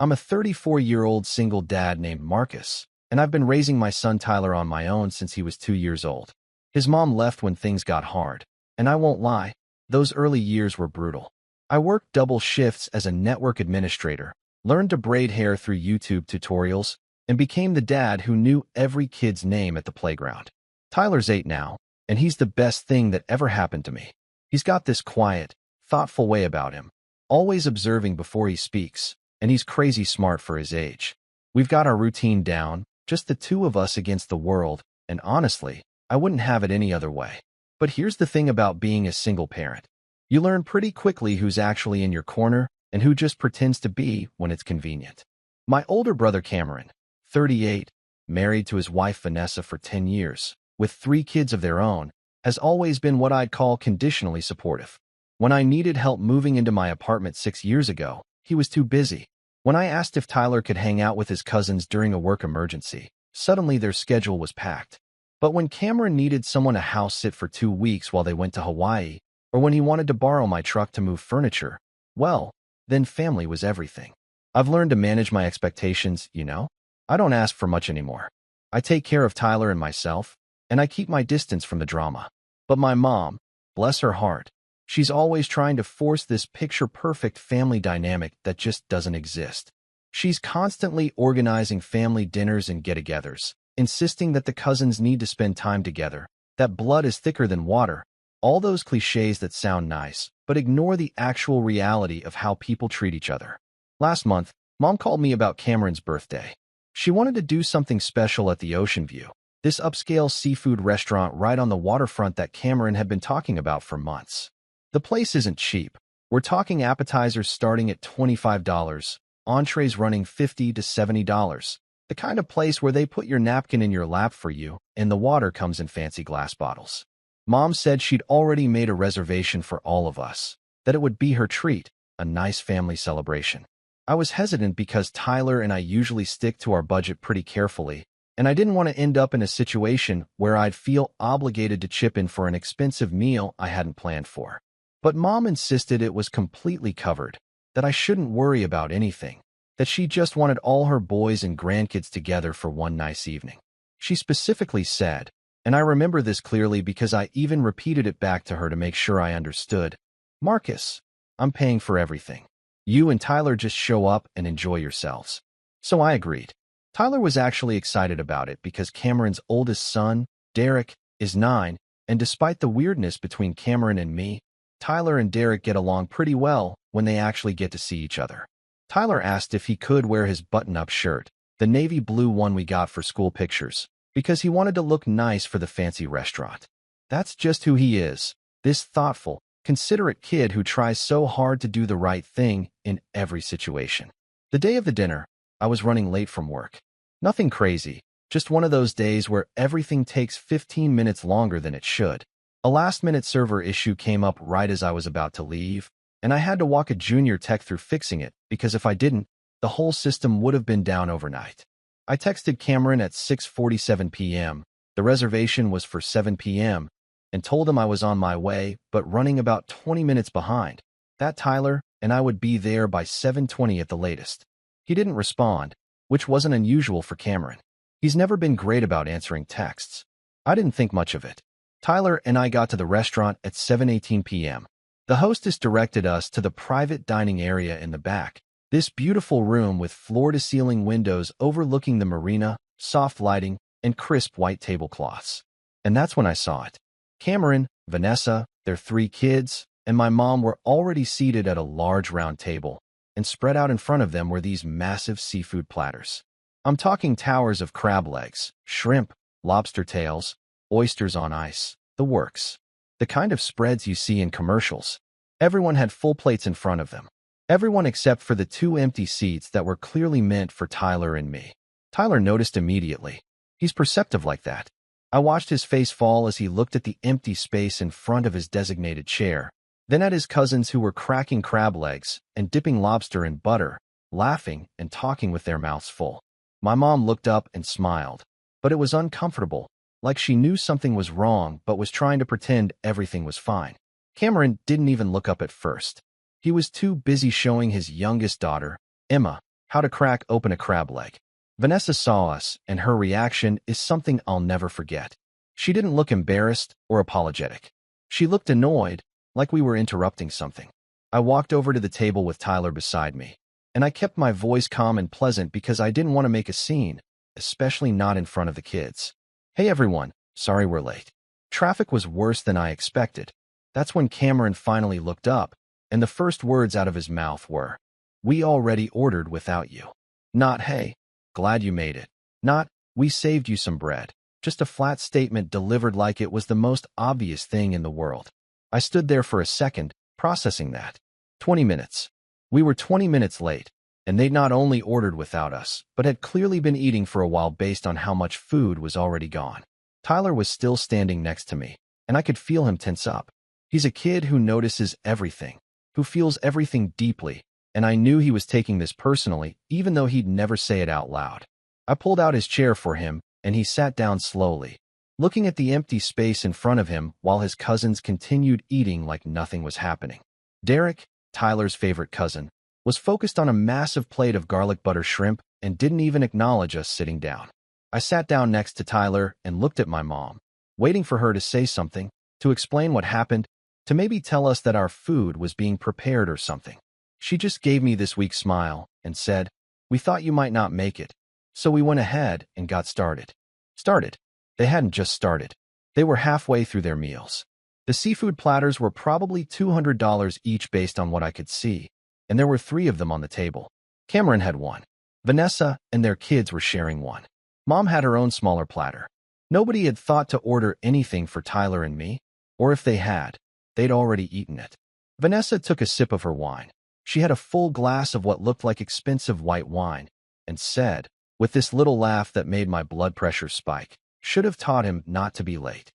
I'm a 34-year-old single dad named Marcus, and I've been raising my son Tyler on my own since he was 2 years old. His mom left when things got hard, and I won't lie, those early years were brutal. I worked double shifts as a network administrator, learned to braid hair through YouTube tutorials, and became the dad who knew every kid's name at the playground. Tyler's 8 now, and he's the best thing that ever happened to me. He's got this quiet, thoughtful way about him, always observing before he speaks, and he's crazy smart for his age. We've got our routine down, just the two of us against the world, and honestly, I wouldn't have it any other way. But here's the thing about being a single parent. You learn pretty quickly who's actually in your corner and who just pretends to be when it's convenient. My older brother Cameron, 38, married to his wife Vanessa for 10 years, with 3 kids of their own, has always been what I'd call conditionally supportive. When I needed help moving into my apartment 6 years ago, he was too busy. When I asked if Tyler could hang out with his cousins during a work emergency, suddenly their schedule was packed. But when Cameron needed someone to house sit for 2 weeks while they went to Hawaii, or when he wanted to borrow my truck to move furniture, well, then family was everything. I've learned to manage my expectations, you know? I don't ask for much anymore. I take care of Tyler and myself, and I keep my distance from the drama. But my mom, bless her heart, she's always trying to force this picture-perfect family dynamic that just doesn't exist. She's constantly organizing family dinners and get-togethers, insisting that the cousins need to spend time together, that blood is thicker than water, all those cliches that sound nice, but ignore the actual reality of how people treat each other. Last month, Mom called me about Cameron's birthday. She wanted to do something special at the Ocean View, this upscale seafood restaurant right on the waterfront that Cameron had been talking about for months. The place isn't cheap. We're talking appetizers starting at $25, entrees running $50 to $70, the kind of place where they put your napkin in your lap for you, and the water comes in fancy glass bottles. Mom said she'd already made a reservation for all of us, that it would be her treat, a nice family celebration. I was hesitant because Tyler and I usually stick to our budget pretty carefully, and I didn't want to end up in a situation where I'd feel obligated to chip in for an expensive meal I hadn't planned for. But Mom insisted it was completely covered, that I shouldn't worry about anything, that she just wanted all her boys and grandkids together for one nice evening. She specifically said, and I remember this clearly because I even repeated it back to her to make sure I understood, "Marcus, I'm paying for everything. You and Tyler just show up and enjoy yourselves." So I agreed. Tyler was actually excited about it because Cameron's oldest son, Derek, is 9, and despite the weirdness between Cameron and me, Tyler and Derek get along pretty well when they actually get to see each other. Tyler asked if he could wear his button-up shirt, the navy blue one we got for school pictures, because he wanted to look nice for the fancy restaurant. That's just who he is, this thoughtful, considerate kid who tries so hard to do the right thing in every situation. The day of the dinner, I was running late from work. Nothing crazy, just one of those days where everything takes 15 minutes longer than it should. A last-minute server issue came up right as I was about to leave, and I had to walk a junior tech through fixing it because if I didn't, the whole system would have been down overnight. I texted Cameron at 6:47 p.m. The reservation was for 7 p.m., and told him I was on my way, but running about 20 minutes behind. That Tyler and I would be there by 7:20 at the latest. He didn't respond, which wasn't unusual for Cameron. He's never been great about answering texts. I didn't think much of it. Tyler and I got to the restaurant at 7:18 p.m. The hostess directed us to the private dining area in the back, this beautiful room with floor-to-ceiling windows overlooking the marina, soft lighting, and crisp white tablecloths. And that's when I saw it. Cameron, Vanessa, their 3 kids, and my mom were already seated at a large round table, and spread out in front of them were these massive seafood platters. I'm talking towers of crab legs, shrimp, lobster tails, oysters on ice, the works. The kind of spreads you see in commercials. Everyone had full plates in front of them. Everyone except for the 2 empty seats that were clearly meant for Tyler and me. Tyler noticed immediately. He's perceptive like that. I watched his face fall as he looked at the empty space in front of his designated chair, then at his cousins who were cracking crab legs and dipping lobster in butter, laughing and talking with their mouths full. My mom looked up and smiled, but it was uncomfortable, like she knew something was wrong but was trying to pretend everything was fine. Cameron didn't even look up at first. He was too busy showing his youngest daughter, Emma, how to crack open a crab leg. Vanessa saw us, and her reaction is something I'll never forget. She didn't look embarrassed or apologetic. She looked annoyed, like we were interrupting something. I walked over to the table with Tyler beside me, and I kept my voice calm and pleasant because I didn't want to make a scene, especially not in front of the kids. Hey everyone, sorry we're late. Traffic was worse than I expected. That's when Cameron finally looked up, and the first words out of his mouth were, "We already ordered without you." Not, "Hey, glad you made it." Not, "We saved you some bread." Just a flat statement delivered like it was the most obvious thing in the world. I stood there for a second, processing that. 20 minutes. We were 20 minutes late, and they'd not only ordered without us, but had clearly been eating for a while based on how much food was already gone. Tyler was still standing next to me, and I could feel him tense up. He's a kid who notices everything, who feels everything deeply, and I knew he was taking this personally, even though he'd never say it out loud. I pulled out his chair for him, and he sat down slowly, looking at the empty space in front of him while his cousins continued eating like nothing was happening. Derek, Tyler's favorite cousin, was focused on a massive plate of garlic butter shrimp and didn't even acknowledge us sitting down. I sat down next to Tyler and looked at my mom, waiting for her to say something, to explain what happened, to maybe tell us that our food was being prepared or something. She just gave me this weak smile and said, "We thought you might not make it, so we went ahead and got started." Started? They hadn't just started. They were halfway through their meals. The seafood platters were probably $200 each based on what I could see, and there were 3 of them on the table. Cameron had one. Vanessa and their kids were sharing one. Mom had her own smaller platter. Nobody had thought to order anything for Tyler and me, or if they had, they'd already eaten it. Vanessa took a sip of her wine. She had a full glass of what looked like expensive white wine, and said, with this little laugh that made my blood pressure spike, "Should have taught him not to be late."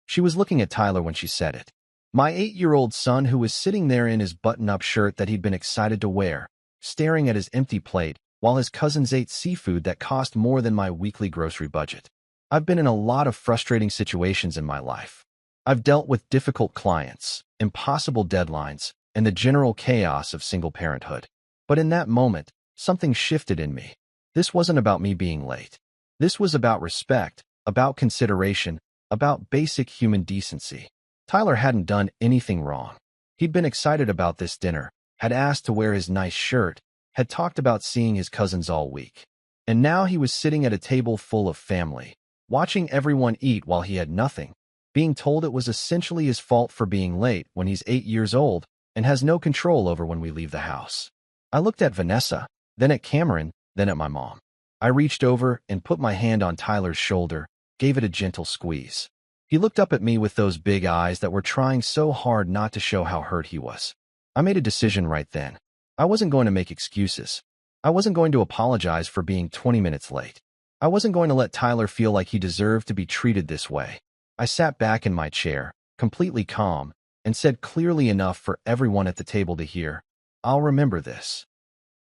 She was looking at Tyler when she said it. My 8-year-old son, who was sitting there in his button-up shirt that he'd been excited to wear, staring at his empty plate while his cousins ate seafood that cost more than my weekly grocery budget. I've been in a lot of frustrating situations in my life. I've dealt with difficult clients, impossible deadlines, and the general chaos of single parenthood. But in that moment, something shifted in me. This wasn't about me being late. This was about respect, about consideration, about basic human decency. Tyler hadn't done anything wrong. He'd been excited about this dinner, had asked to wear his nice shirt, had talked about seeing his cousins all week. And now he was sitting at a table full of family, watching everyone eat while he had nothing, being told it was essentially his fault for being late when he's 8 years old and has no control over when we leave the house. I looked at Vanessa, then at Cameron, then at my mom. I reached over and put my hand on Tyler's shoulder, gave it a gentle squeeze. He looked up at me with those big eyes that were trying so hard not to show how hurt he was. I made a decision right then. I wasn't going to make excuses. I wasn't going to apologize for being 20 minutes late. I wasn't going to let Tyler feel like he deserved to be treated this way. I sat back in my chair, completely calm, and said clearly enough for everyone at the table to hear, "I'll remember this."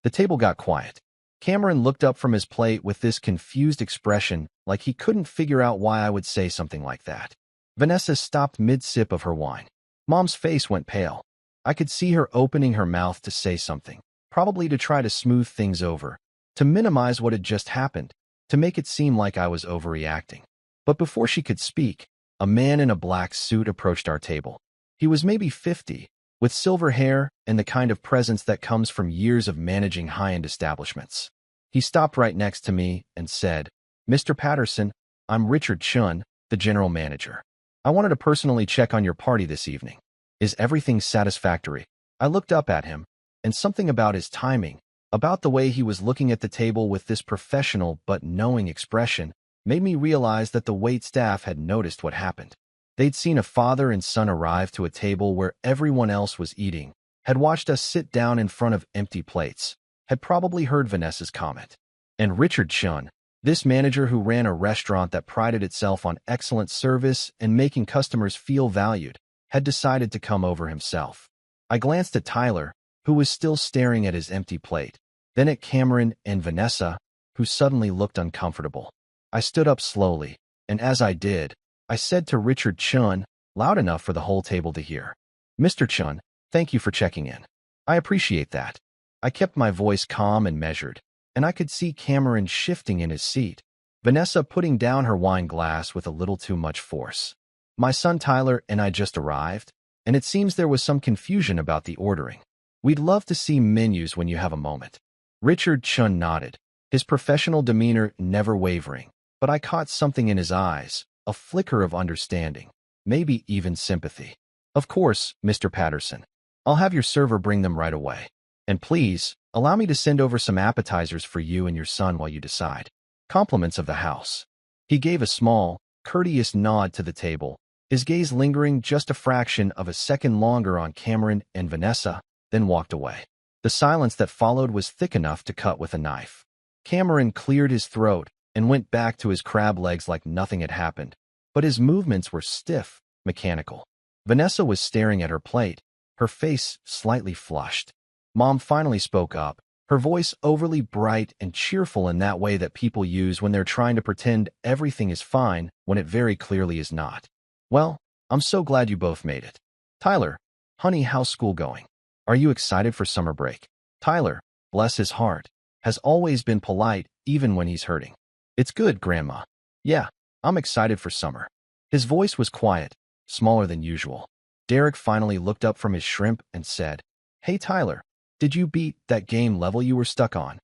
The table got quiet. Cameron looked up from his plate with this confused expression, like he couldn't figure out why I would say something like that. Vanessa stopped mid-sip of her wine. Mom's face went pale. I could see her opening her mouth to say something, probably to try to smooth things over, to minimize what had just happened, to make it seem like I was overreacting. But before she could speak, a man in a black suit approached our table. He was maybe 50, with silver hair and the kind of presence that comes from years of managing high-end establishments. He stopped right next to me and said, "Mr. Patterson, I'm Richard Chun, the general manager. I wanted to personally check on your party this evening. Is everything satisfactory?" I looked up at him, and something about his timing, about the way he was looking at the table with this professional but knowing expression, made me realize that the wait staff had noticed what happened. They'd seen a father and son arrive to a table where everyone else was eating, had watched us sit down in front of empty plates, had probably heard Vanessa's comment. And Richard Chun, this manager who ran a restaurant that prided itself on excellent service and making customers feel valued, had decided to come over himself. I glanced at Tyler, who was still staring at his empty plate, then at Cameron and Vanessa, who suddenly looked uncomfortable. I stood up slowly, and as I did, I said to Richard Chun, loud enough for the whole table to hear, "Mr. Chun, thank you for checking in. I appreciate that." I kept my voice calm and measured, and I could see Cameron shifting in his seat, Vanessa putting down her wine glass with a little too much force. My son Tyler and I just arrived, and it seems there was some confusion about the ordering. We'd love to see menus when you have a moment. Richard Chun nodded, his professional demeanor never wavering, but I caught something in his eyes, a flicker of understanding, maybe even sympathy. Of course, Mr. Patterson. I'll have your server bring them right away. And please, allow me to send over some appetizers for you and your son while you decide. Compliments of the house. He gave a small, courteous nod to the table, his gaze lingering just a fraction of a second longer on Cameron and Vanessa, then walked away. The silence that followed was thick enough to cut with a knife. Cameron cleared his throat and went back to his crab legs like nothing had happened, but his movements were stiff, mechanical. Vanessa was staring at her plate, her face slightly flushed. Mom finally spoke up, her voice overly bright and cheerful in that way that people use when they're trying to pretend everything is fine when it very clearly is not. Well, I'm so glad you both made it. Tyler, honey, how's school going? Are you excited for summer break? Tyler, bless his heart, has always been polite even when he's hurting. It's good, Grandma. Yeah, I'm excited for summer. His voice was quiet, smaller than usual. Derek finally looked up from his shrimp and said, Hey Tyler, did you beat that game level you were stuck on?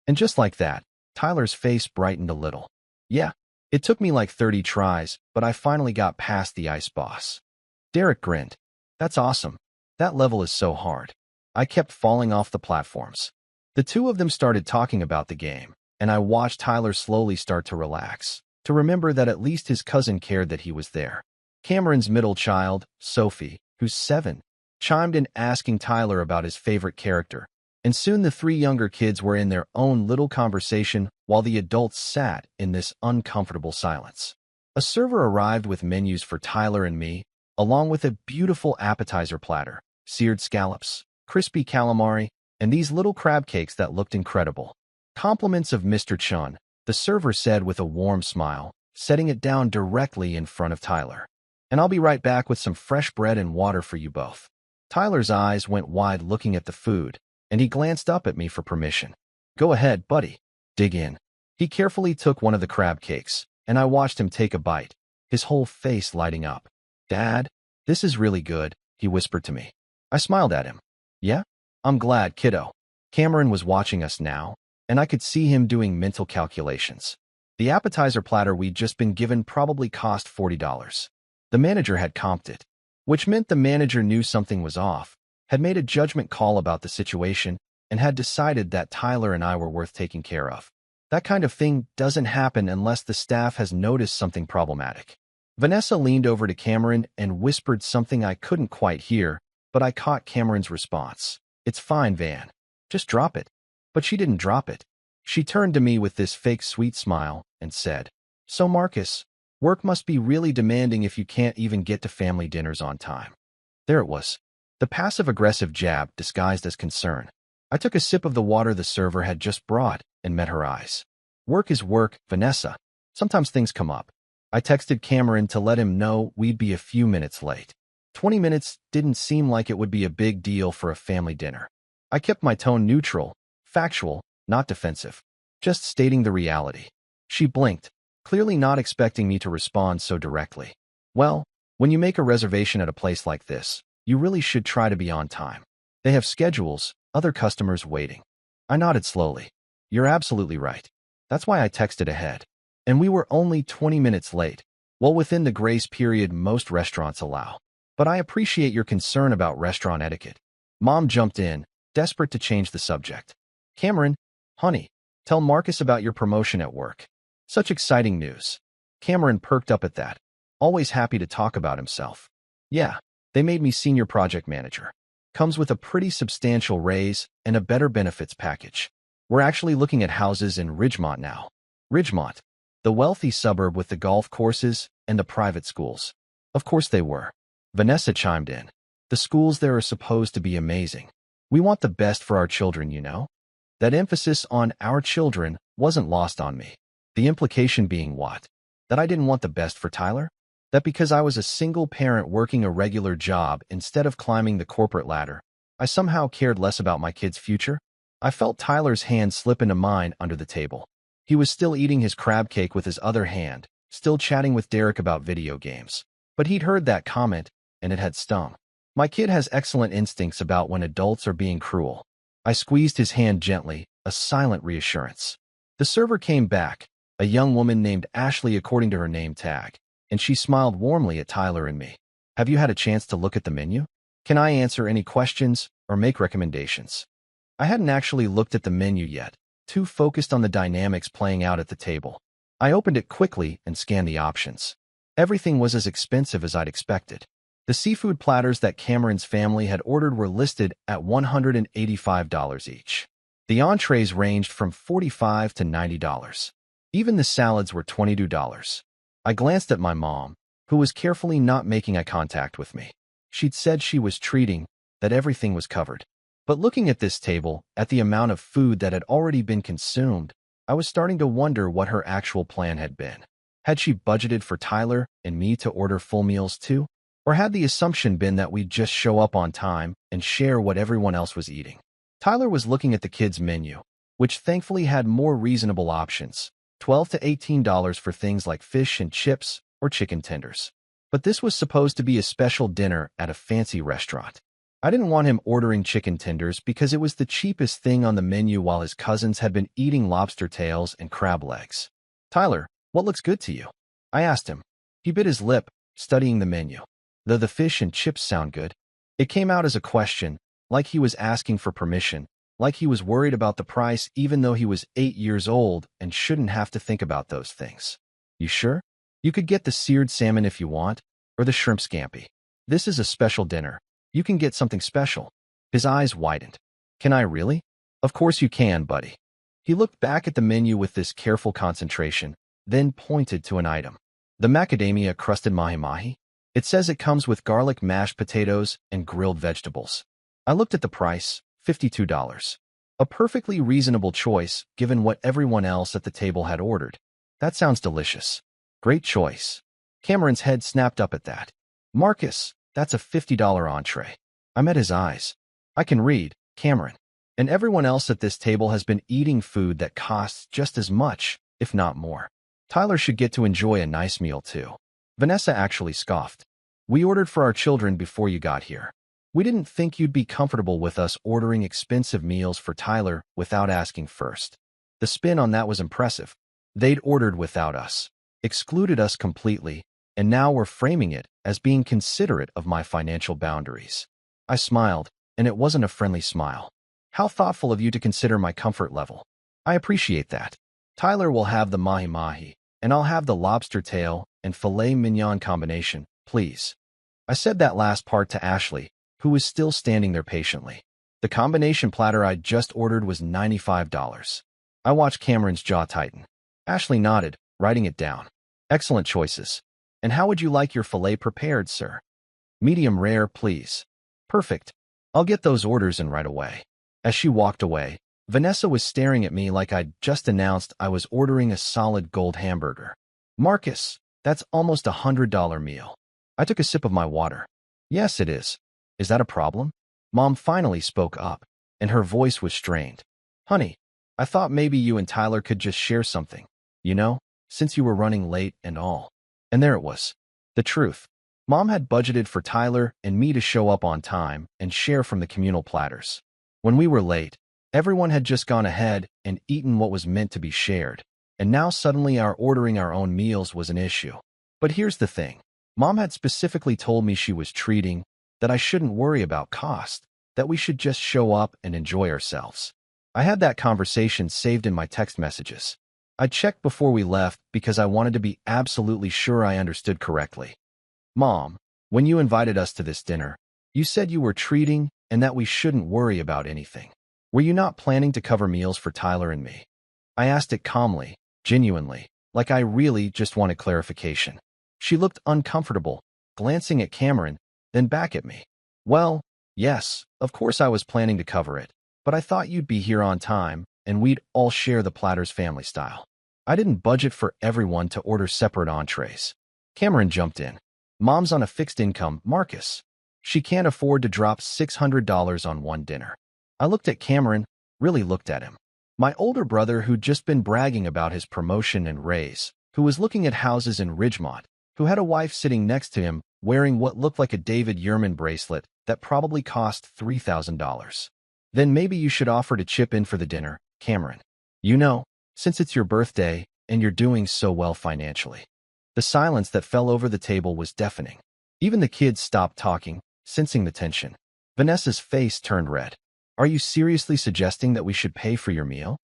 And just like that, Tyler's face brightened a little. Yeah, it took me like 30 tries, but I finally got past the ice boss. Derek grinned. That's awesome. That level is so hard. I kept falling off the platforms. The two of them started talking about the game, and I watched Tyler slowly start to relax, to remember that at least his cousin cared that he was there. Cameron's middle child, Sophie, who's 7, chimed in asking Tyler about his favorite character, and soon the 3 younger kids were in their own little conversation while the adults sat in this uncomfortable silence. A server arrived with menus for Tyler and me, along with a beautiful appetizer platter, seared scallops, crispy calamari, and these little crab cakes that looked incredible. Compliments of Mr. Chun, the server said with a warm smile, setting it down directly in front of Tyler. And I'll be right back with some fresh bread and water for you both. Tyler's eyes went wide looking at the food, and he glanced up at me for permission. Go ahead, buddy. Dig in. He carefully took one of the crab cakes, and I watched him take a bite, his whole face lighting up. Dad, this is really good, he whispered to me. I smiled at him. Yeah? I'm glad, kiddo. Cameron was watching us now, and I could see him doing mental calculations. The appetizer platter we'd just been given probably cost $40. The manager had comped it, which meant the manager knew something was off, had made a judgment call about the situation, and had decided that Tyler and I were worth taking care of. That kind of thing doesn't happen unless the staff has noticed something problematic. Vanessa leaned over to Cameron and whispered something I couldn't quite hear, but I caught Cameron's response. It's fine, Van. Just drop it. But she didn't drop it. She turned to me with this fake sweet smile and said, So Marcus, work must be really demanding if you can't even get to family dinners on time. There it was. The passive-aggressive jab disguised as concern. I took a sip of the water the server had just brought and met her eyes. Work is work, Vanessa. Sometimes things come up. I texted Cameron to let him know we'd be a few minutes late. 20 minutes didn't seem like it would be a big deal for a family dinner. I kept my tone neutral, factual, not defensive, just stating the reality. She blinked, clearly not expecting me to respond so directly. Well, when you make a reservation at a place like this, you really should try to be on time. They have schedules, other customers waiting. I nodded slowly. You're absolutely right. That's why I texted ahead. And we were only 20 minutes late, well within the grace period most restaurants allow. But I appreciate your concern about restaurant etiquette. Mom jumped in, desperate to change the subject. Cameron, honey, tell Marcus about your promotion at work. Such exciting news. Cameron perked up at that, always happy to talk about himself. Yeah, they made me senior project manager. Comes with a pretty substantial raise and a better benefits package. We're actually looking at houses in Ridgemont now. Ridgemont, the wealthy suburb with the golf courses and the private schools. Of course they were. Vanessa chimed in. The schools there are supposed to be amazing. We want the best for our children, you know? That emphasis on our children wasn't lost on me. The implication being what? That I didn't want the best for Tyler? That because I was a single parent working a regular job instead of climbing the corporate ladder, I somehow cared less about my kid's future? I felt Tyler's hand slip into mine under the table. He was still eating his crab cake with his other hand, still chatting with Derek about video games. But he'd heard that comment, and it had stung. My kid has excellent instincts about when adults are being cruel. I squeezed his hand gently, a silent reassurance. The server came back, a young woman named Ashley according to her name tag, and she smiled warmly at Tyler and me. Have you had a chance to look at the menu? Can I answer any questions or make recommendations? I hadn't actually looked at the menu yet, too focused on the dynamics playing out at the table. I opened it quickly and scanned the options. Everything was as expensive as I'd expected. The seafood platters that Cameron's family had ordered were listed at $185 each. The entrees ranged from $45 to $90. Even the salads were $22. I glanced at my mom, who was carefully not making eye contact with me. She'd said she was treating, that everything was covered. But looking at this table, at the amount of food that had already been consumed, I was starting to wonder what her actual plan had been. Had she budgeted for Tyler and me to order full meals too? Or had the assumption been that we'd just show up on time and share what everyone else was eating? Tyler was looking at the kids' menu, which thankfully had more reasonable options, $12 to $18 for things like fish and chips or chicken tenders. But this was supposed to be a special dinner at a fancy restaurant. I didn't want him ordering chicken tenders because it was the cheapest thing on the menu while his cousins had been eating lobster tails and crab legs. Tyler, what looks good to you? I asked him. He bit his lip, studying the menu. Though the fish and chips sound good. It came out as a question, like he was asking for permission, like he was worried about the price even though he was 8 years old and shouldn't have to think about those things. You sure? You could get the seared salmon if you want, or the shrimp scampi. This is a special dinner. You can get something special. His eyes widened. Can I really? Of course you can, buddy. He looked back at the menu with this careful concentration, then pointed to an item. The macadamia-crusted mahi-mahi? It says it comes with garlic mashed potatoes and grilled vegetables. I looked at the price, $52. A perfectly reasonable choice given what everyone else at the table had ordered. That sounds delicious. Great choice. Cameron's head snapped up at that. Marcus, that's a $50 entree. I met his eyes. I can read, Cameron. And everyone else at this table has been eating food that costs just as much, if not more. Tyler should get to enjoy a nice meal too. Vanessa actually scoffed. We ordered for our children before you got here. We didn't think you'd be comfortable with us ordering expensive meals for Tyler without asking first. The spin on that was impressive. They'd ordered without us, excluded us completely, and now we're framing it as being considerate of my financial boundaries. I smiled, and it wasn't a friendly smile. How thoughtful of you to consider my comfort level. I appreciate that. Tyler will have the mahi-mahi, and I'll have the lobster tail and filet mignon combination, please. I said that last part to Ashley, who was still standing there patiently. The combination platter I'd just ordered was $95. I watched Cameron's jaw tighten. Ashley nodded, writing it down. Excellent choices. And how would you like your filet prepared, sir? Medium rare, please. Perfect. I'll get those orders in right away. As she walked away, Vanessa was staring at me like I'd just announced I was ordering a solid gold hamburger. Marcus, that's almost $100 meal. I took a sip of my water. Yes, it is. Is that a problem? Mom finally spoke up, and her voice was strained. Honey, I thought maybe you and Tyler could just share something, since you were running late and all. And there it was. The truth. Mom had budgeted for Tyler and me to show up on time and share from the communal platters. When we were late, everyone had just gone ahead and eaten what was meant to be shared, and now suddenly our ordering our own meals was an issue. But here's the thing. Mom had specifically told me she was treating, that I shouldn't worry about cost, that we should just show up and enjoy ourselves. I had that conversation saved in my text messages. I checked before we left because I wanted to be absolutely sure I understood correctly. Mom, when you invited us to this dinner, you said you were treating and that we shouldn't worry about anything. Were you not planning to cover meals for Tyler and me? I asked it calmly, genuinely, like I really just wanted clarification. She looked uncomfortable, glancing at Cameron, then back at me. Well, yes, of course I was planning to cover it, but I thought you'd be here on time, and we'd all share the Platters family style. I didn't budget for everyone to order separate entrees. Cameron jumped in. Mom's on a fixed income, Marcus. She can't afford to drop $600 on one dinner. I looked at Cameron, really looked at him. My older brother, who'd just been bragging about his promotion and raise, who was looking at houses in Ridgemont, who had a wife sitting next to him wearing what looked like a David Yurman bracelet that probably cost $3,000. Then maybe you should offer to chip in for the dinner, Cameron. You know, since it's your birthday and you're doing so well financially. The silence that fell over the table was deafening. Even the kids stopped talking, sensing the tension. Vanessa's face turned red. Are you seriously suggesting that we should pay for your meal?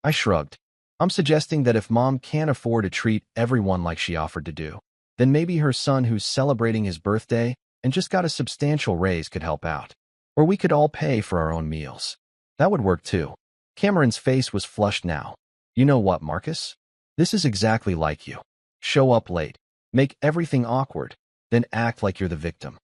I shrugged. I'm suggesting that if Mom can't afford to treat everyone like she offered to do, then maybe her son, who's celebrating his birthday and just got a substantial raise, could help out. Or we could all pay for our own meals. That would work too. Cameron's face was flushed now. You know what, Marcus? This is exactly like you. Show up late, make everything awkward, then act like you're the victim.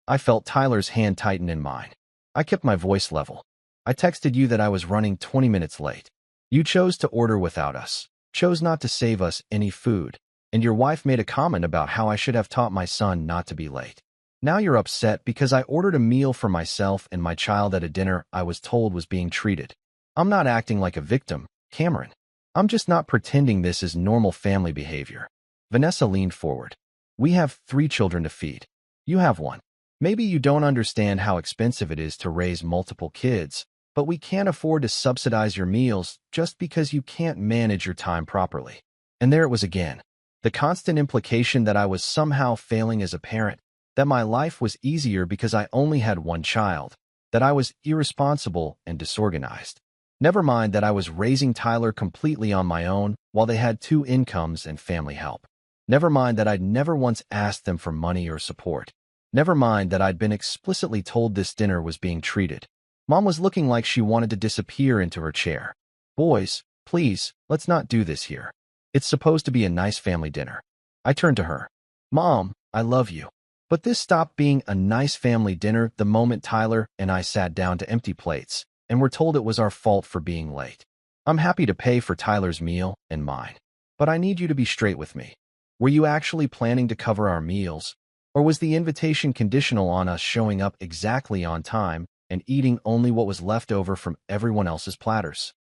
I felt Tyler's hand tighten in mine. I kept my voice level. I texted you that I was running 20 minutes late. You chose to order without us, chose not to save us any food, and your wife made a comment about how I should have taught my son not to be late. Now you're upset because I ordered a meal for myself and my child at a dinner I was told was being treated. I'm not acting like a victim, Cameron. I'm just not pretending this is normal family behavior. Vanessa leaned forward. We have 3 children to feed. You have 1. Maybe you don't understand how expensive it is to raise multiple kids, but we can't afford to subsidize your meals just because you can't manage your time properly. And there it was again. The constant implication that I was somehow failing as a parent, that my life was easier because I only had 1 child, that I was irresponsible and disorganized. Never mind that I was raising Tyler completely on my own while they had 2 incomes and family help. Never mind that I'd never once asked them for money or support. Never mind that I'd been explicitly told this dinner was being treated. Mom was looking like she wanted to disappear into her chair. Boys, please, let's not do this here. It's supposed to be a nice family dinner. I turned to her. Mom, I love you. But this stopped being a nice family dinner the moment Tyler and I sat down to empty plates and were told it was our fault for being late. I'm happy to pay for Tyler's meal and mine, but I need you to be straight with me. Were you actually planning to cover our meals, or was the invitation conditional on us showing up exactly on time and eating only what was left over from everyone else's platters?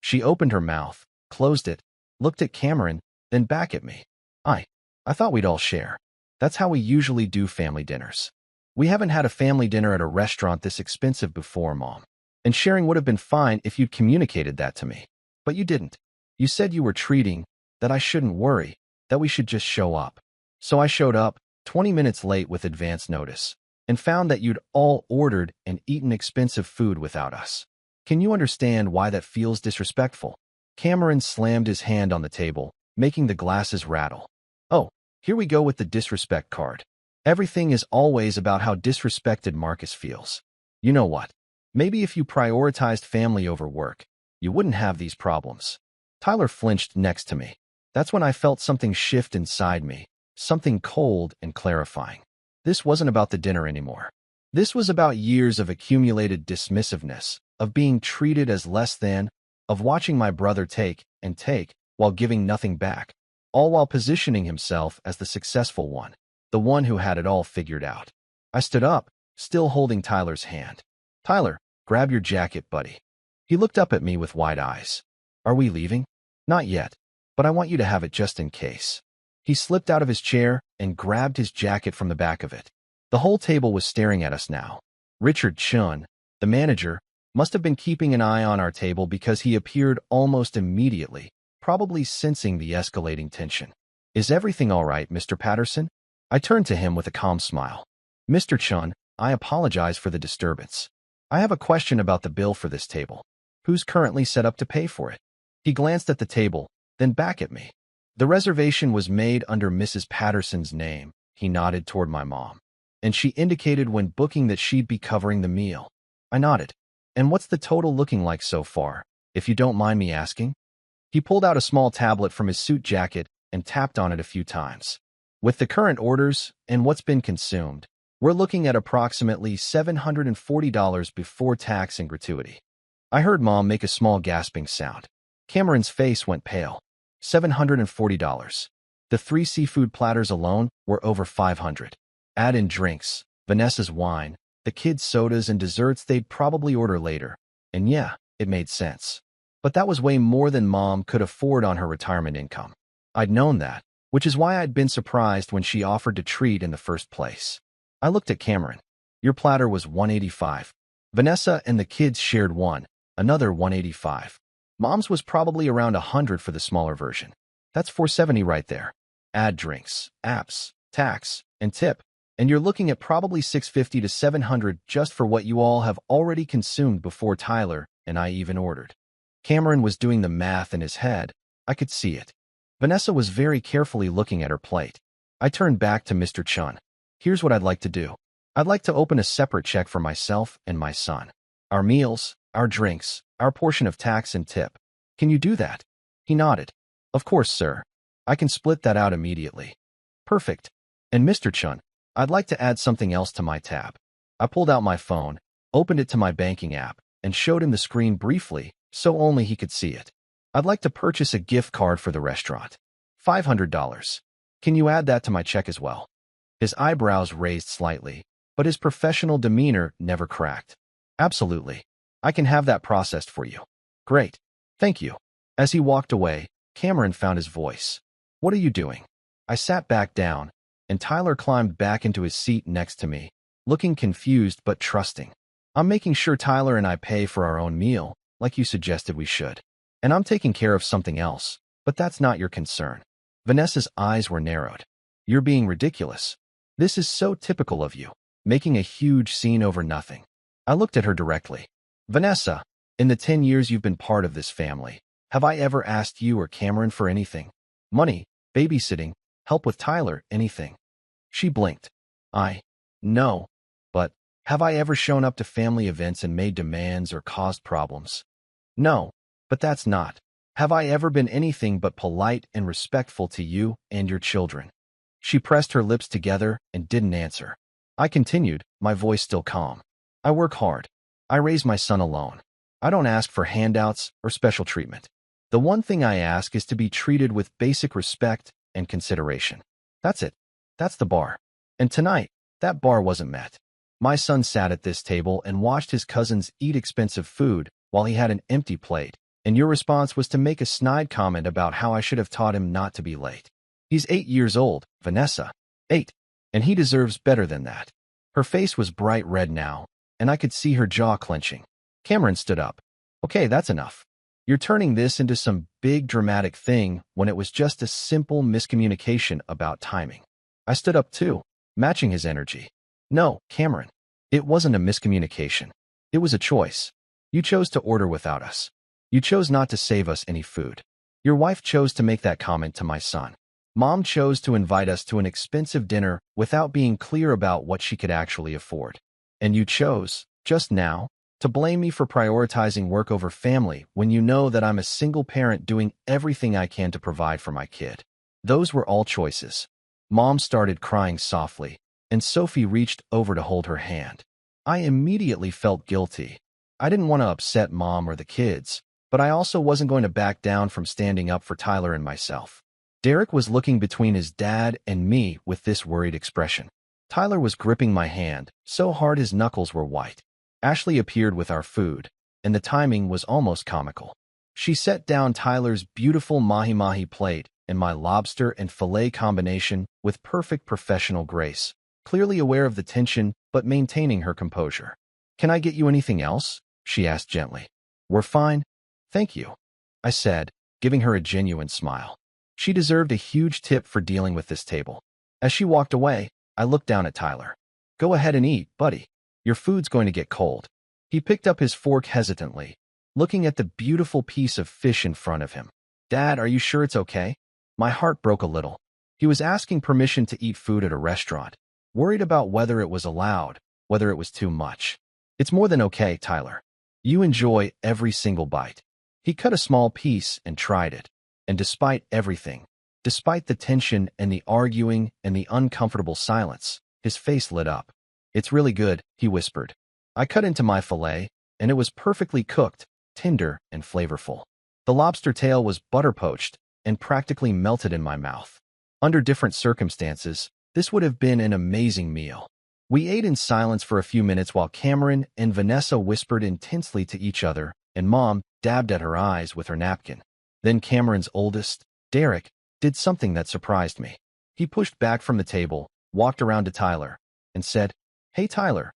She opened her mouth, closed it, looked at Cameron, then back at me. I thought we'd all share. That's how we usually do family dinners. We haven't had a family dinner at a restaurant this expensive before, Mom. And sharing would have been fine if you'd communicated that to me. But you didn't. You said you were treating, that I shouldn't worry, that we should just show up. So I showed up, 20 minutes late with advance notice, and found that you'd all ordered and eaten expensive food without us. Can you understand why that feels disrespectful? Cameron slammed his hand on the table, making the glasses rattle. Oh, here we go with the disrespect card. Everything is always about how disrespected Marcus feels. You know what? Maybe if you prioritized family over work, you wouldn't have these problems. Tyler flinched next to me. That's when I felt something shift inside me, something cold and clarifying. This wasn't about the dinner anymore. This was about years of accumulated dismissiveness, of being treated as less than, of watching my brother take and take while giving nothing back, all while positioning himself as the successful one, the one who had it all figured out. I stood up, still holding Tyler's hand. Tyler, grab your jacket, buddy. He looked up at me with wide eyes. Are we leaving? Not yet, but I want you to have it just in case. He slipped out of his chair and grabbed his jacket from the back of it. The whole table was staring at us now. Richard Chun, the manager, must have been keeping an eye on our table because he appeared almost immediately, probably sensing the escalating tension. Is everything all right, Mr. Patterson? I turned to him with a calm smile. Mr. Chun, I apologize for the disturbance. I have a question about the bill for this table. Who's currently set up to pay for it? He glanced at the table, then back at me. The reservation was made under Mrs. Patterson's name. He nodded toward my mom. And she indicated when booking that she'd be covering the meal. I nodded. And what's the total looking like so far, if you don't mind me asking? He pulled out a small tablet from his suit jacket and tapped on it a few times. With the current orders and what's been consumed, we're looking at approximately $740 before tax and gratuity. I heard Mom make a small gasping sound. Cameron's face went pale. $740. The 3 seafood platters alone were over $500. Add in drinks, Vanessa's wine, the kids' sodas and desserts they'd probably order later. And yeah, It made sense. But that was way more than Mom could afford on her retirement income. I'd known that, which is why I'd been surprised when she offered to treat in the first place. I looked at Cameron. Your platter was $185. Vanessa and the kids shared one, another $185. Mom's was probably around $100 for the smaller version. That's $470 right there. Add drinks, apps, tax, and tip, and you're looking at probably $650 to $700 just for what you all have already consumed before Tyler and I even ordered. Cameron was doing the math in his head. I could see it. Vanessa was very carefully looking at her plate. I turned back to Mr. Chun. Here's what I'd like to do. I'd like to open a separate check for myself and my son. Our meals, our drinks, our portion of tax and tip. Can you do that? He nodded. Of course, sir. I can split that out immediately. Perfect. And Mr. Chun, I'd like to add something else to my tab. I pulled out my phone, opened it to my banking app, and showed him the screen briefly, so only he could see it. I'd like to purchase a gift card for the restaurant. $500. Can you add that to my check as well? His eyebrows raised slightly, but his professional demeanor never cracked. Absolutely. I can have that processed for you. Great. Thank you. As he walked away, Cameron found his voice. What are you doing? I sat back down, and Tyler climbed back into his seat next to me, looking confused but trusting. I'm making sure Tyler and I pay for our own meal, like you suggested we should. And I'm taking care of something else, but that's not your concern. Vanessa's eyes were narrowed. You're being ridiculous. This is so typical of you, making a huge scene over nothing. I looked at her directly. Vanessa, in the 10 years you've been part of this family, have I ever asked you or Cameron for anything? Money, babysitting, help with Tyler, anything? She blinked. No. But, have I ever shown up to family events and made demands or caused problems? No. But that's not. Have I ever been anything but polite and respectful to you and your children? She pressed her lips together and didn't answer. I continued, my voice still calm. I work hard. I raise my son alone. I don't ask for handouts or special treatment. The one thing I ask is to be treated with basic respect and consideration. That's it. That's the bar. And tonight, that bar wasn't met. My son sat at this table and watched his cousins eat expensive food while he had an empty plate, and your response was to make a snide comment about how I should have taught him not to be late. He's 8 years old, Vanessa. 8. And he deserves better than that. Her face was bright red now, and I could see her jaw clenching. Cameron stood up. Okay, that's enough. You're turning this into some big dramatic thing when it was just a simple miscommunication about timing. I stood up too, matching his energy. No, Cameron. It wasn't a miscommunication. It was a choice. You chose to order without us. You chose not to save us any food. Your wife chose to make that comment to my son. Mom chose to invite us to an expensive dinner without being clear about what she could actually afford. And you chose, just now, to blame me for prioritizing work over family when you know that I'm a single parent doing everything I can to provide for my kid. Those were all choices. Mom started crying softly, and Sophie reached over to hold her hand. I immediately felt guilty. I didn't want to upset Mom or the kids, but I also wasn't going to back down from standing up for Tyler and myself. Derek was looking between his dad and me with this worried expression. Tyler was gripping my hand, so hard his knuckles were white. Ashley appeared with our food, and the timing was almost comical. She set down Tyler's beautiful mahi-mahi plate and my lobster and filet combination with perfect professional grace, clearly aware of the tension but maintaining her composure. Can I get you anything else? She asked gently. We're fine. Thank you, I said, giving her a genuine smile. She deserved a huge tip for dealing with this table. As she walked away, I looked down at Tyler. Go ahead and eat, buddy. Your food's going to get cold. He picked up his fork hesitantly, looking at the beautiful piece of fish in front of him. Dad, are you sure it's okay? My heart broke a little. He was asking permission to eat food at a restaurant, worried about whether it was allowed, whether it was too much. It's more than okay, Tyler. You enjoy every single bite. He cut a small piece and tried it. And despite everything, despite the tension and the arguing and the uncomfortable silence, his face lit up. It's really good, he whispered. I cut into my filet, and it was perfectly cooked, tender and flavorful. The lobster tail was butter-poached and practically melted in my mouth. Under different circumstances, this would have been an amazing meal. We ate in silence for a few minutes while Cameron and Vanessa whispered intensely to each other and Mom dabbed at her eyes with her napkin. Then Cameron's oldest, Derek, did something that surprised me. He pushed back from the table, walked around to Tyler, and said, "Hey Tyler,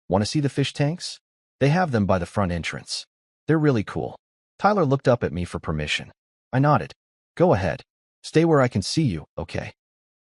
want to see the fish tanks? They have them by the front entrance. They're really cool." Tyler looked up at me for permission. I nodded. "Go ahead. Stay where I can see you, okay?"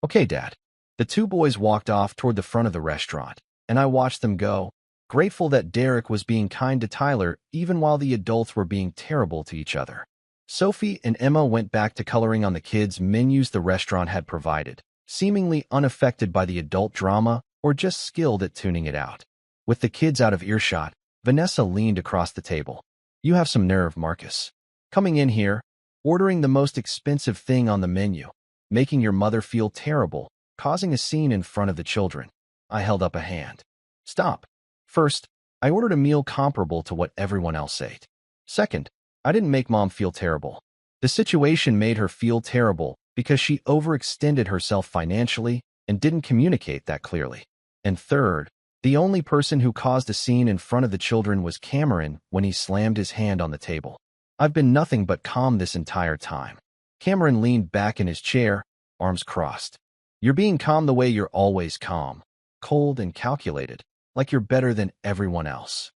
"Okay, Dad." The two boys walked off toward the front of the restaurant, and I watched them go, grateful that Derek was being kind to Tyler even while the adults were being terrible to each other. Sophie and Emma went back to coloring on the kids' menus the restaurant had provided, seemingly unaffected by the adult drama or just skilled at tuning it out. With the kids out of earshot, Vanessa leaned across the table. "You have some nerve, Marcus. Coming in here, ordering the most expensive thing on the menu, making your mother feel terrible, causing a scene in front of the children." I held up a hand. "Stop. First, I ordered a meal comparable to what everyone else ate. Second, I didn't make Mom feel terrible. The situation made her feel terrible because she overextended herself financially and didn't communicate that clearly. And third, the only person who caused a scene in front of the children was Cameron when he slammed his hand on the table. I've been nothing but calm this entire time." Cameron leaned back in his chair, arms crossed. "You're being calm the way you're always calm, cold and calculated, like you're better than everyone else."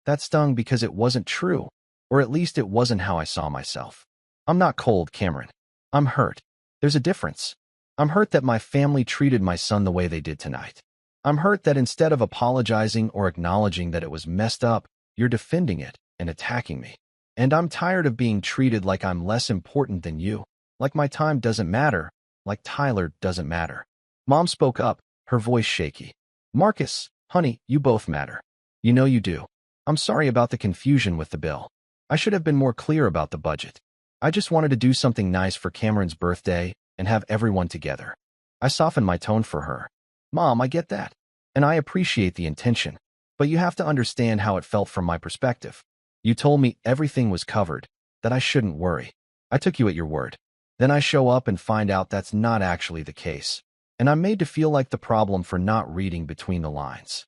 That stung because it wasn't true, or at least it wasn't how I saw myself. "I'm not cold, Cameron. I'm hurt. There's a difference. I'm hurt that my family treated my son the way they did tonight. I'm hurt that instead of apologizing or acknowledging that it was messed up, you're defending it and attacking me. And I'm tired of being treated like I'm less important than you, like my time doesn't matter, like Tyler doesn't matter." Mom spoke up, her voice shaky. "Marcus, honey, you both matter. You know you do. I'm sorry about the confusion with the bill. I should have been more clear about the budget. I just wanted to do something nice for Cameron's birthday and have everyone together." I softened my tone for her. "Mom, I get that. And I appreciate the intention. But you have to understand how it felt from my perspective. You told me everything was covered, that I shouldn't worry. I took you at your word. Then I show up and find out that's not actually the case. And I'm made to feel like the problem for not reading between the lines."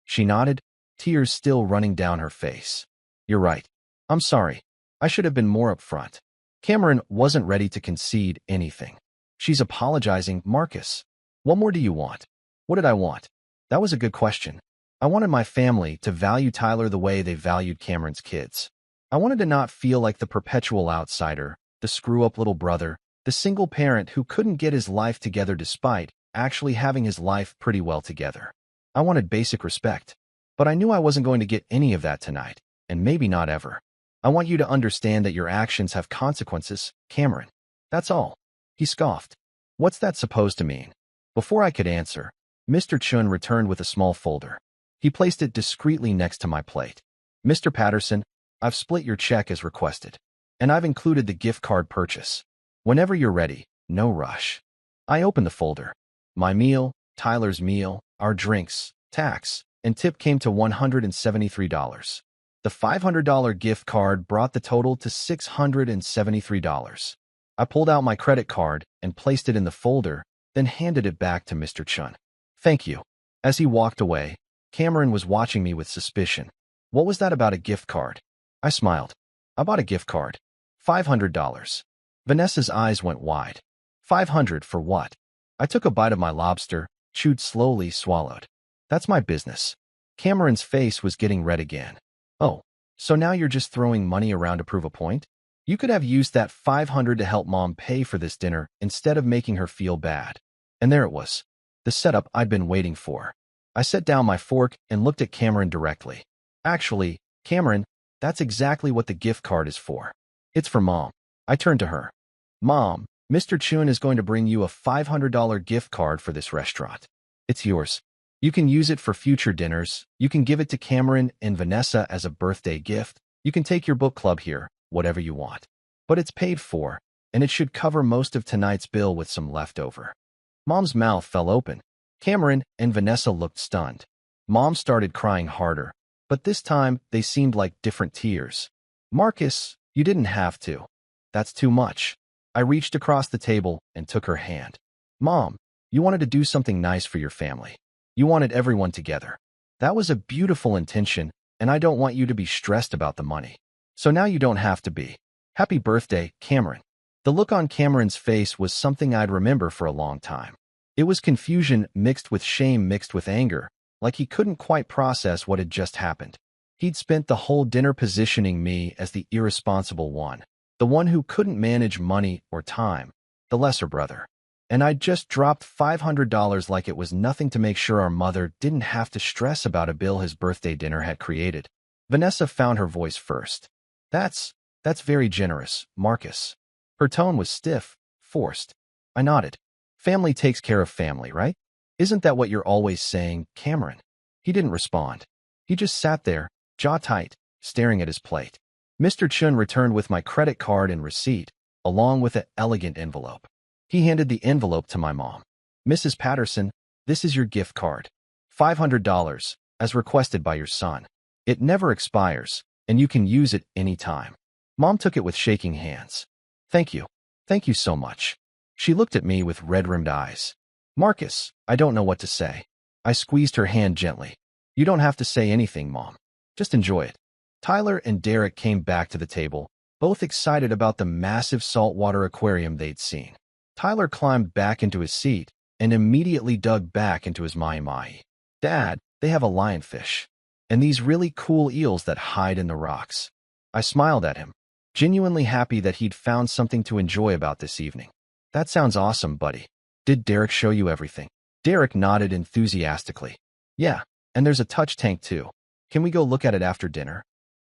She nodded, tears still running down her face. "You're right. I'm sorry. I should have been more upfront." Cameron wasn't ready to concede anything. "She's apologizing, Marcus. What more do you want?" What did I want? That was a good question. I wanted my family to value Tyler the way they valued Cameron's kids. I wanted to not feel like the perpetual outsider, the screw-up little brother, the single parent who couldn't get his life together despite actually having his life pretty well together. I wanted basic respect. But I knew I wasn't going to get any of that tonight, and maybe not ever. "I want you to understand that your actions have consequences, Cameron. That's all." He scoffed. "What's that supposed to mean?" Before I could answer, Mr. Chun returned with a small folder. He placed it discreetly next to my plate. "Mr. Patterson, I've split your check as requested, and I've included the gift card purchase. Whenever you're ready, no rush." I opened the folder. My meal, Tyler's meal, our drinks, tax, and tip came to $173. The $500 gift card brought the total to $673. I pulled out my credit card and placed it in the folder, then handed it back to Mr. Chun. "Thank you." As he walked away, Cameron was watching me with suspicion. "What was that about a gift card?" I smiled. "I bought a gift card. $500. Vanessa's eyes went wide. "500 for what?" I took a bite of my lobster, chewed slowly, swallowed. "That's my business." Cameron's face was getting red again. "Oh, so now you're just throwing money around to prove a point? You could have used that $500 to help Mom pay for this dinner instead of making her feel bad." And there it was, the setup I'd been waiting for. I set down my fork and looked at Cameron directly. "Actually, Cameron, that's exactly what the gift card is for. It's for Mom." I turned to her. "Mom, Mr. Chun is going to bring you a $500 gift card for this restaurant. It's yours. You can use it for future dinners. You can give it to Cameron and Vanessa as a birthday gift. You can take your book club here, whatever you want. But it's paid for, and it should cover most of tonight's bill with some leftover." Mom's mouth fell open. Cameron and Vanessa looked stunned. Mom started crying harder, but this time they seemed like different tears. "Marcus, you didn't have to. That's too much." I reached across the table and took her hand. "Mom, you wanted to do something nice for your family. You wanted everyone together. That was a beautiful intention, and I don't want you to be stressed about the money. So now you don't have to be. Happy birthday, Cameron. The look on Cameron's face was something I'd remember for a long time. It was confusion mixed with shame mixed with anger, like he couldn't quite process what had just happened. He'd spent the whole dinner positioning me as the irresponsible one, the one who couldn't manage money or time, the lesser brother. And I'd just dropped $500 like it was nothing to make sure our mother didn't have to stress about a bill his birthday dinner had created. Vanessa found her voice first. That's very generous, Marcus. Her tone was stiff, forced. I nodded. Family takes care of family, right? Isn't that what you're always saying, Cameron? He didn't respond. He just sat there, jaw tight, staring at his plate. Mr. Chun returned with my credit card and receipt, along with an elegant envelope. He handed the envelope to my mom. Mrs. Patterson, this is your gift card. $500, as requested by your son. It never expires, and you can use it anytime. Mom took it with shaking hands. Thank you. Thank you so much. She looked at me with red-rimmed eyes. Marcus, I don't know what to say. I squeezed her hand gently. You don't have to say anything, Mom. Just enjoy it. Tyler and Derek came back to the table, both excited about the massive saltwater aquarium they'd seen. Tyler climbed back into his seat and immediately dug back into his mahi-mahi. Dad, they have a lionfish. And these really cool eels that hide in the rocks. I smiled at him, genuinely happy that he'd found something to enjoy about this evening. That sounds awesome, buddy. Did Derek show you everything? Derek nodded enthusiastically. Yeah, and there's a touch tank too. Can we go look at it after dinner?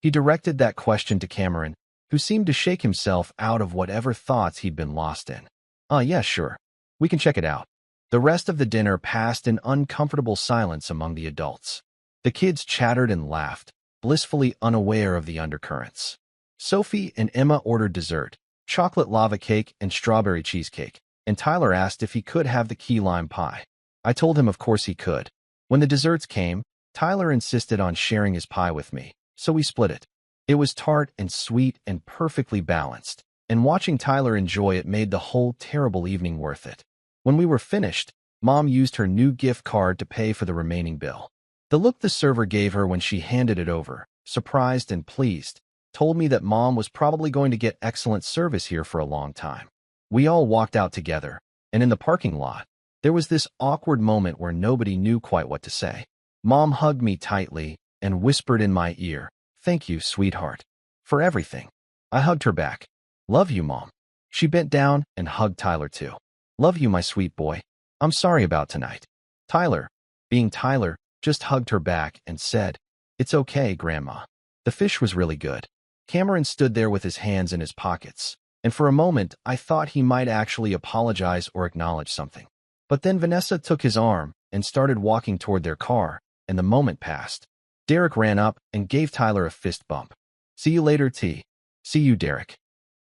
He directed that question to Cameron, who seemed to shake himself out of whatever thoughts he'd been lost in. Yeah, sure. We can check it out. The rest of the dinner passed in uncomfortable silence among the adults. The kids chattered and laughed, blissfully unaware of the undercurrents. Sophie and Emma ordered dessert, chocolate lava cake and strawberry cheesecake, and Tyler asked if he could have the key lime pie. I told him of course he could. When the desserts came, Tyler insisted on sharing his pie with me, so we split it. It was tart and sweet and perfectly balanced, and watching Tyler enjoy it made the whole terrible evening worth it. When we were finished, Mom used her new gift card to pay for the remaining bill. The look the server gave her when she handed it over, surprised and pleased, told me that Mom was probably going to get excellent service here for a long time. We all walked out together, and in the parking lot, there was this awkward moment where nobody knew quite what to say. Mom hugged me tightly and whispered in my ear, "Thank you, sweetheart, for everything." I hugged her back. "Love you, Mom." She bent down and hugged Tyler too. "Love you, my sweet boy. I'm sorry about tonight." Tyler, being Tyler, just hugged her back and said, "It's okay, Grandma. The fish was really good." Cameron stood there with his hands in his pockets, and for a moment I thought he might actually apologize or acknowledge something. But then Vanessa took his arm and started walking toward their car, and the moment passed. Derek ran up and gave Tyler a fist bump. "See you later, T." "See you, Derek."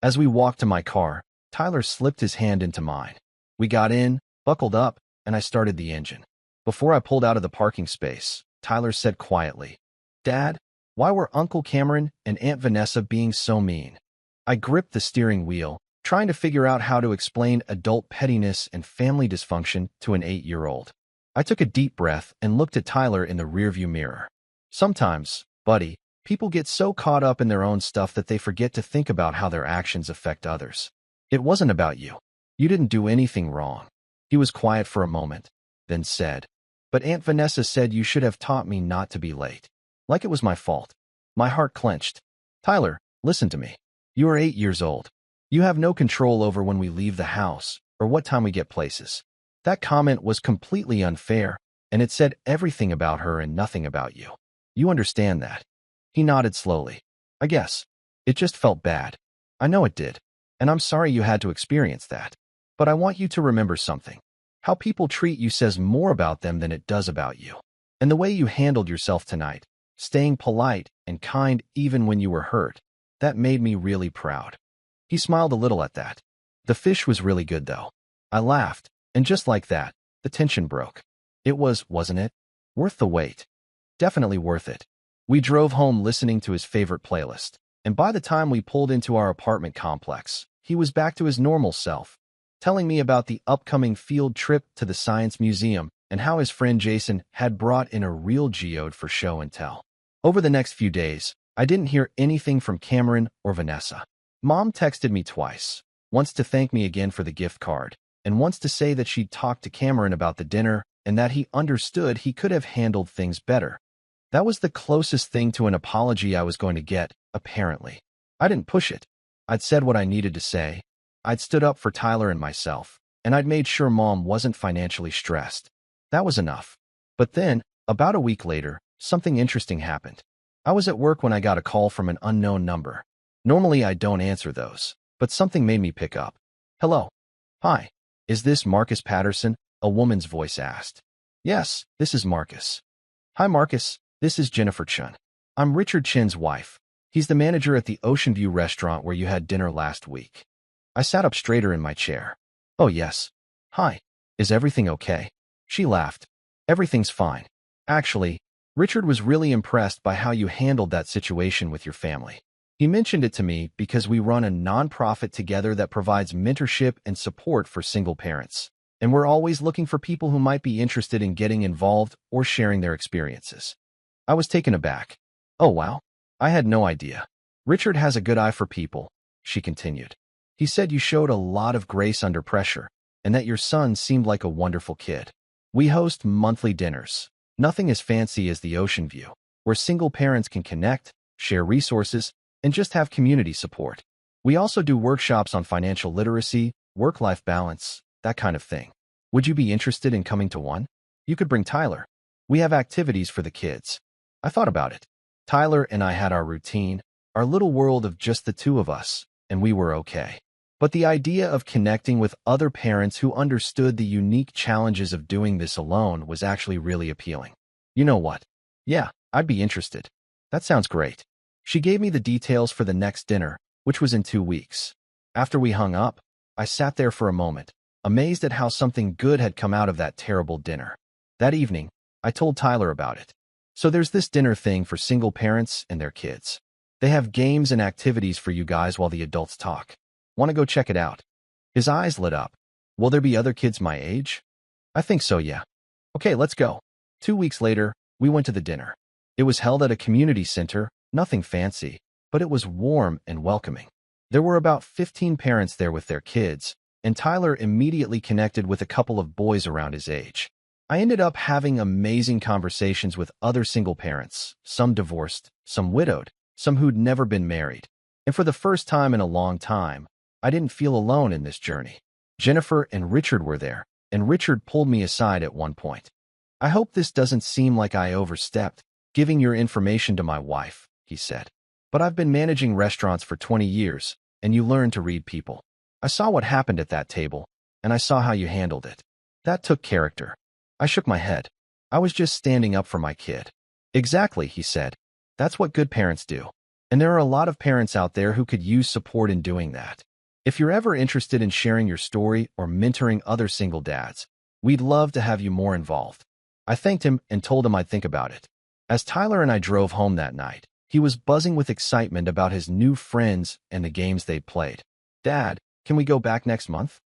As we walked to my car, Tyler slipped his hand into mine. We got in, buckled up, and I started the engine. Before I pulled out of the parking space, Tyler said quietly, "Dad, why were Uncle Cameron and Aunt Vanessa being so mean?" I gripped the steering wheel, trying to figure out how to explain adult pettiness and family dysfunction to an 8-year-old. I took a deep breath and looked at Tyler in the rearview mirror. "Sometimes, buddy, people get so caught up in their own stuff that they forget to think about how their actions affect others. It wasn't about you. You didn't do anything wrong." He was quiet for a moment, then said, "But Aunt Vanessa said you should have taught me not to be late. Like it was my fault." My heart clenched. "Tyler, listen to me. You are 8 years old. You have no control over when we leave the house or what time we get places." That comment was completely unfair, and it said everything about her and nothing about you. You understand that? He nodded slowly. "I guess. It just felt bad. I know it did, and I'm sorry you had to experience that. But I want you to remember something. How people treat you says more about them than it does about you. And the way you handled yourself tonight, staying polite and kind even when you were hurt, that made me really proud." He smiled a little at that. "The fish was really good, though." I laughed, and just like that, the tension broke. It was, wasn't it? Worth the wait. Definitely worth it. We drove home listening to his favorite playlist, and by the time we pulled into our apartment complex, he was back to his normal self, telling me about the upcoming field trip to the Science Museum and how his friend Jason had brought in a real geode for show and tell. Over the next few days, I didn't hear anything from Cameron or Vanessa. Mom texted me twice, once to thank me again for the gift card, and once to say that she'd talked to Cameron about the dinner and that he understood he could have handled things better. That was the closest thing to an apology I was going to get, apparently. I didn't push it. I'd said what I needed to say. I'd stood up for Tyler and myself, and I'd made sure Mom wasn't financially stressed. That was enough. But then, about a week later, something interesting happened. I was at work when I got a call from an unknown number. Normally I don't answer those, but something made me pick up. Hello. Hi. Is this Marcus Patterson? A woman's voice asked. Yes, this is Marcus. Hi Marcus, this is Jennifer Chun. I'm Richard Chin's wife. He's the manager at the Ocean View restaurant where you had dinner last week. I sat up straighter in my chair. Oh yes. Hi. Is everything okay? She laughed. Everything's fine. Actually, Richard was really impressed by how you handled that situation with your family. He mentioned it to me because we run a nonprofit together that provides mentorship and support for single parents, and we're always looking for people who might be interested in getting involved or sharing their experiences. I was taken aback. Oh wow, I had no idea. Richard has a good eye for people, she continued. He said you showed a lot of grace under pressure, and that your son seemed like a wonderful kid. We host monthly dinners, nothing as fancy as the Ocean View, where single parents can connect, share resources, and just have community support. We also do workshops on financial literacy, work-life balance, that kind of thing. Would you be interested in coming to one? You could bring Tyler. We have activities for the kids. I thought about it. Tyler and I had our routine, our little world of just the two of us, and we were okay. But the idea of connecting with other parents who understood the unique challenges of doing this alone was actually really appealing. You know what? Yeah, I'd be interested. That sounds great. She gave me the details for the next dinner, which was in 2 weeks. After we hung up, I sat there for a moment, amazed at how something good had come out of that terrible dinner. That evening, I told Tyler about it. So there's this dinner thing for single parents and their kids. They have games and activities for you guys while the adults talk. Want to go check it out? His eyes lit up. Will there be other kids my age? I think so, yeah. Okay, let's go. 2 weeks later, we went to the dinner. It was held at a community center, nothing fancy, but it was warm and welcoming. There were about 15 parents there with their kids, and Tyler immediately connected with a couple of boys around his age. I ended up having amazing conversations with other single parents, some divorced, some widowed, some who'd never been married. And for the first time in a long time, I didn't feel alone in this journey. Jennifer and Richard were there, and Richard pulled me aside at one point. I hope this doesn't seem like I overstepped, giving your information to my wife, he said. But I've been managing restaurants for 20 years, and you learn to read people. I saw what happened at that table, and I saw how you handled it. That took character. I shook my head. I was just standing up for my kid. Exactly, he said. That's what good parents do. And there are a lot of parents out there who could use support in doing that. If you're ever interested in sharing your story or mentoring other single dads, we'd love to have you more involved. I thanked him and told him I'd think about it. As Tyler and I drove home that night, he was buzzing with excitement about his new friends and the games they'd played. Dad, can we go back next month?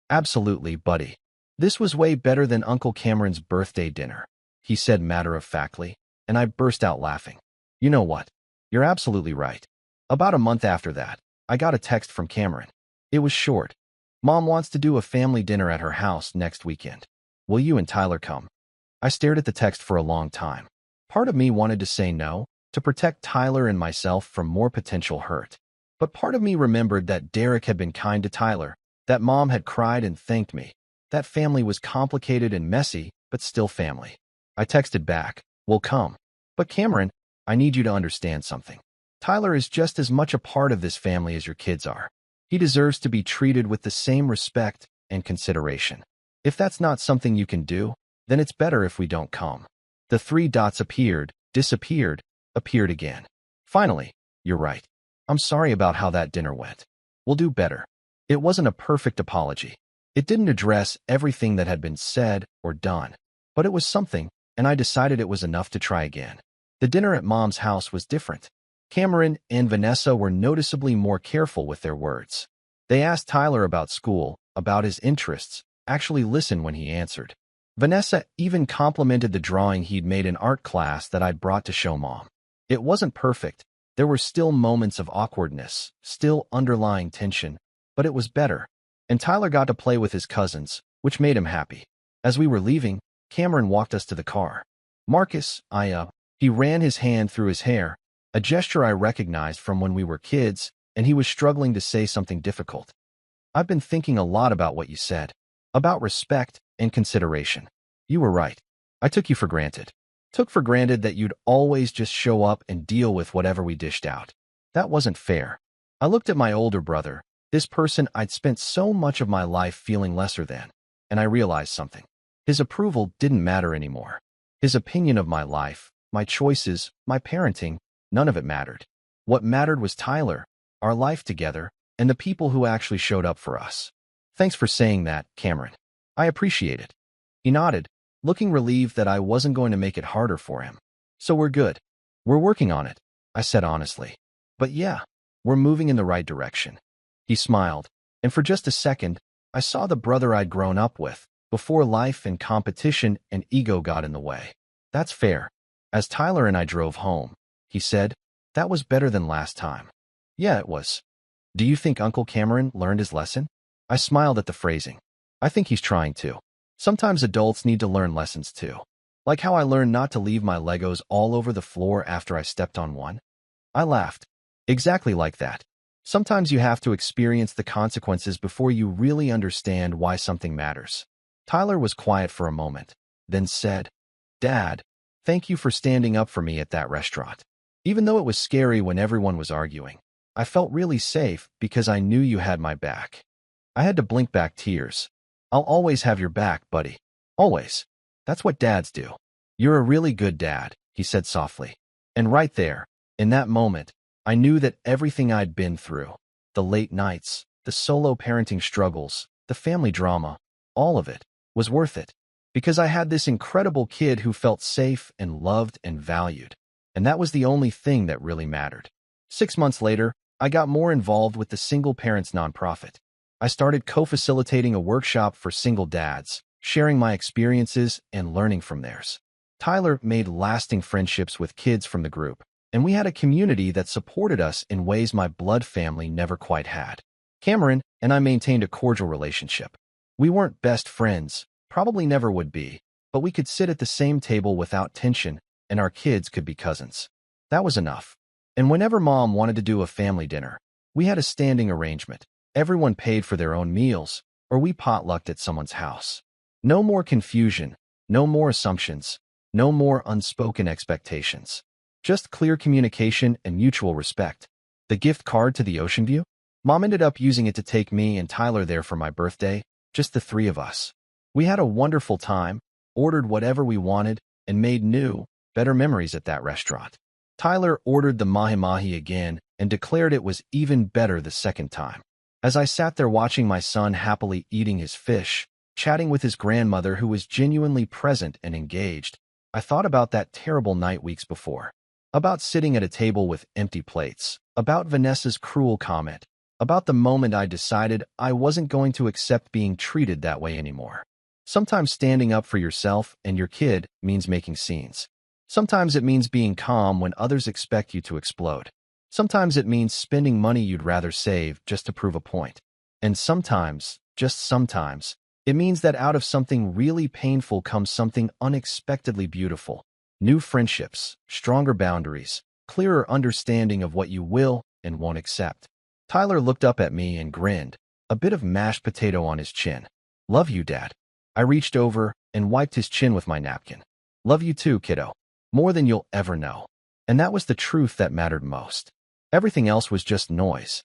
Absolutely, buddy. This was way better than Uncle Cameron's birthday dinner, he said matter-of-factly, and I burst out laughing. You know what? You're absolutely right. About a month after that, I got a text from Cameron. It was short. Mom wants to do a family dinner at her house next weekend. Will you and Tyler come? I stared at the text for a long time. Part of me wanted to say no, to protect Tyler and myself from more potential hurt. But part of me remembered that Derek had been kind to Tyler, that Mom had cried and thanked me. That family was complicated and messy, but still family. I texted back, we'll come. But Cameron, I need you to understand something. Tyler is just as much a part of this family as your kids are. He deserves to be treated with the same respect and consideration. If that's not something you can do, then it's better if we don't come. The 3 dots appeared, disappeared, appeared again. Finally, you're right. I'm sorry about how that dinner went. We'll do better. It wasn't a perfect apology. It didn't address everything that had been said or done, but it was something, and I decided it was enough to try again. The dinner at Mom's house was different. Cameron and Vanessa were noticeably more careful with their words. They asked Tyler about school, about his interests, actually listened when he answered. Vanessa even complimented the drawing he'd made in art class that I'd brought to show Mom. It wasn't perfect, There were still moments of awkwardness, still underlying tension, but it was better. And Tyler got to play with his cousins, which made him happy. As we were leaving, Cameron walked us to the car. Marcus, he ran his hand through his hair, a gesture I recognized from when we were kids, and he was struggling to say something difficult. I've been thinking a lot about what you said, about respect and consideration. You were right. I took you for granted. Took for granted that you'd always just show up and deal with whatever we dished out. That wasn't fair. I looked at my older brother, this person I'd spent so much of my life feeling lesser than, and I realized something. His approval didn't matter anymore. His opinion of my life, my choices, my parenting, none of it mattered. What mattered was Tyler, our life together, and the people who actually showed up for us. Thanks for saying that, Cameron. I appreciate it. He nodded, looking relieved that I wasn't going to make it harder for him. So we're good. We're working on it, I said honestly. But yeah, we're moving in the right direction. He smiled, and for just a second, I saw the brother I'd grown up with, before life and competition and ego got in the way. That's fair. As Tyler and I drove home, he said, that was better than last time. Yeah, it was. Do you think Uncle Cameron learned his lesson? I smiled at the phrasing. I think he's trying to. Sometimes adults need to learn lessons too. Like how I learned not to leave my Legos all over the floor after I stepped on one. I laughed. Exactly like that. Sometimes you have to experience the consequences before you really understand why something matters. Tyler was quiet for a moment, then said, Dad, thank you for standing up for me at that restaurant. Even though it was scary when everyone was arguing, I felt really safe because I knew you had my back. I had to blink back tears. I'll always have your back, buddy. Always. That's what dads do. You're a really good dad, he said softly. And right there, in that moment, I knew that everything I'd been through, the late nights, the solo parenting struggles, the family drama, all of it, was worth it. Because I had this incredible kid who felt safe and loved and valued. And that was the only thing that really mattered. 6 months later, I got more involved with the Single Parents nonprofit. I started co-facilitating a workshop for single dads, sharing my experiences and learning from theirs. Tyler made lasting friendships with kids from the group, and we had a community that supported us in ways my blood family never quite had. Cameron and I maintained a cordial relationship. We weren't best friends, probably never would be, but we could sit at the same table without tension, and our kids could be cousins. That was enough. And whenever Mom wanted to do a family dinner, we had a standing arrangement. Everyone paid for their own meals, or we potlucked at someone's house. No more confusion, no more assumptions, no more unspoken expectations. Just clear communication and mutual respect. The gift card to the ocean view? Mom ended up using it to take me and Tyler there for my birthday, just the three of us. We had a wonderful time, ordered whatever we wanted, and made new, better memories at that restaurant. Tyler ordered the mahi-mahi again and declared it was even better the second time. As I sat there watching my son happily eating his fish, chatting with his grandmother who was genuinely present and engaged, I thought about that terrible night weeks before. About sitting at a table with empty plates, about Vanessa's cruel comment, about the moment I decided I wasn't going to accept being treated that way anymore. Sometimes standing up for yourself and your kid means making scenes. Sometimes it means being calm when others expect you to explode. Sometimes it means spending money you'd rather save just to prove a point. And sometimes, just sometimes, it means that out of something really painful comes something unexpectedly beautiful. New friendships, stronger boundaries, clearer understanding of what you will and won't accept. Tyler looked up at me and grinned, a bit of mashed potato on his chin. Love you, Dad. I reached over and wiped his chin with my napkin. Love you too, kiddo. More than you'll ever know. And that was the truth that mattered most. Everything else was just noise.